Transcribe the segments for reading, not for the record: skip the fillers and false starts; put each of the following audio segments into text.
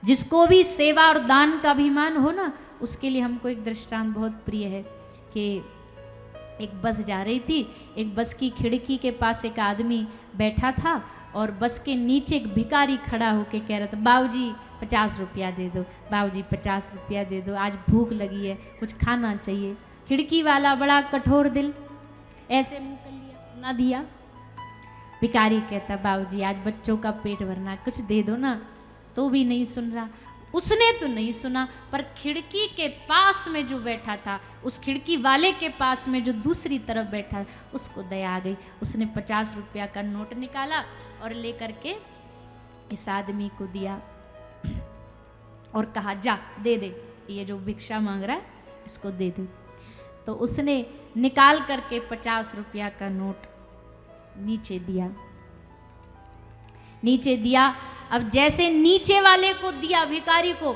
जिसको भी सेवा और दान का अभिमान हो ना, उसके लिए हमको एक दृष्टांत बहुत प्रिय है कि एक बस जा रही थी, एक बस की खिड़की के पास एक आदमी बैठा था और बस के नीचे एक भिखारी खड़ा होके कह रहा था, बाबूजी 50 रुपया दे दो, बाबूजी 50 रुपया दे दो, आज भूख लगी है, कुछ खाना चाहिए। खिड़की वाला बड़ा कठोर दिल, ऐसे मुंह कर लिया, ना दिया। भिखारी कहता, बाबूजी आज बच्चों का पेट भरना, कुछ दे दो ना, तो भी नहीं सुन रहा। उसने तो नहीं सुना, पर खिड़की के पास में जो बैठा था, उस खिड़की वाले के पास में जो दूसरी तरफ बैठा, उसको दया आ गई। उसने 50 रुपया का नोट निकाला और लेकर के इस आदमी को दिया और कहा, जा दे दे, ये जो भिक्षा मांग रहा है इसको दे दे। तो उसने निकाल करके 50 रुपया का नोट नीचे दिया, नीचे दिया। अब जैसे नीचे वाले को दिया भिखारी को,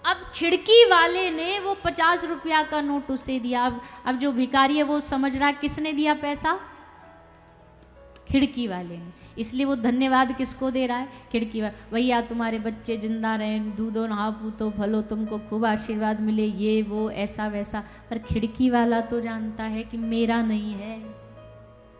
अब खिड़की वाले ने वो 50 रुपया का नोट उसे दिया। अब जो भिखारी है वो समझ रहा किसने दिया पैसा, खिड़की वाले ने, इसलिए वो धन्यवाद किसको दे रहा है, खिड़की वाले। भैया तुम्हारे बच्चे जिंदा रहें, दूधो नहा पूतो फलो, तुमको खूब आशीर्वाद मिले, ये वो ऐसा वैसा। पर खिड़की वाला तो जानता है कि मेरा नहीं है,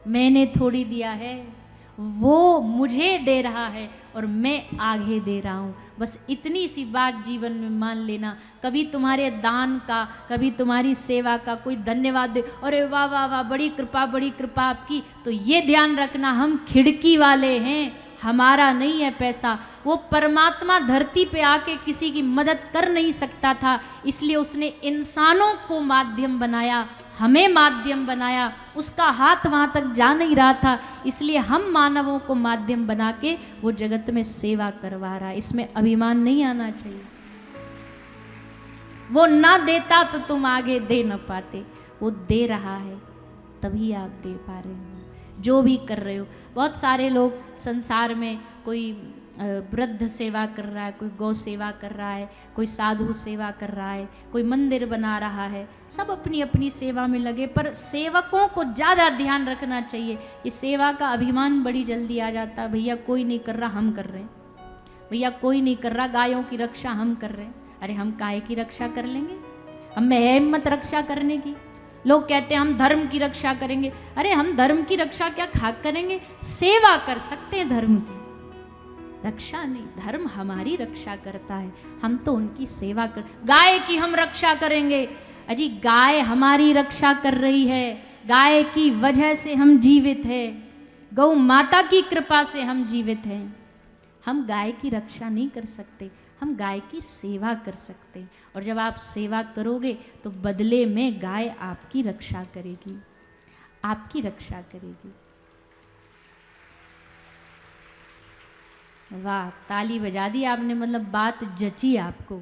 मैंने थोड़ी दिया है, वो मुझे दे रहा है और मैं आगे दे रहा हूँ। बस इतनी सी बात जीवन में मान लेना। कभी तुम्हारे दान का, कभी तुम्हारी सेवा का कोई धन्यवाद दे, अरे वाह वाह वाह, बड़ी कृपा आपकी, तो ये ध्यान रखना हम खिड़की वाले हैं, हमारा नहीं है पैसा। वो परमात्मा धरती पे आके किसी की मदद कर नहीं सकता था, इसलिए उसने इंसानों को माध्यम बनाया, हमें माध्यम बनाया। उसका हाथ वहाँ तक जा नहीं रहा था, इसलिए हम मानवों को माध्यम बना के वो जगत में सेवा करवा रहा है। इसमें अभिमान नहीं आना चाहिए। वो ना देता तो तुम आगे दे न पाते, वो दे रहा है तभी आप दे पा रहे हो जो भी कर रहे हो। बहुत सारे लोग संसार में, कोई वृद्ध सेवा कर रहा है, कोई गौ सेवा कर रहा है, कोई साधु सेवा कर रहा है, कोई मंदिर बना रहा है, सब अपनी अपनी सेवा में लगे। पर सेवकों को ज़्यादा ध्यान रखना चाहिए। ये सेवा का अभिमान बड़ी जल्दी आ जाता है, भैया कोई नहीं कर रहा हम कर रहे हैं, भैया कोई नहीं कर रहा, गायों की रक्षा हम कर रहे हैं। अरे हम काहे की रक्षा कर लेंगे, हम में है हिम्मत रक्षा करने की। लोग कहते हैं हम धर्म की रक्षा करेंगे, अरे हम धर्म की रक्षा क्या खाक करेंगे, सेवा कर सकते हैं, धर्म की रक्षा नहीं। धर्म हमारी रक्षा करता है, हम तो उनकी सेवा कर। गाय की हम रक्षा करेंगे, अजी गाय हमारी रक्षा कर रही है, गाय की वजह से हम जीवित हैं, गौ माता की कृपा से हम जीवित हैं। हम गाय की रक्षा नहीं कर सकते, हम गाय की सेवा कर सकते। और जब आप सेवा करोगे तो बदले में गाय आपकी रक्षा करेगी, आपकी रक्षा करेगी। वाह, ताली बजा दी आपने, मतलब बात जची आपको।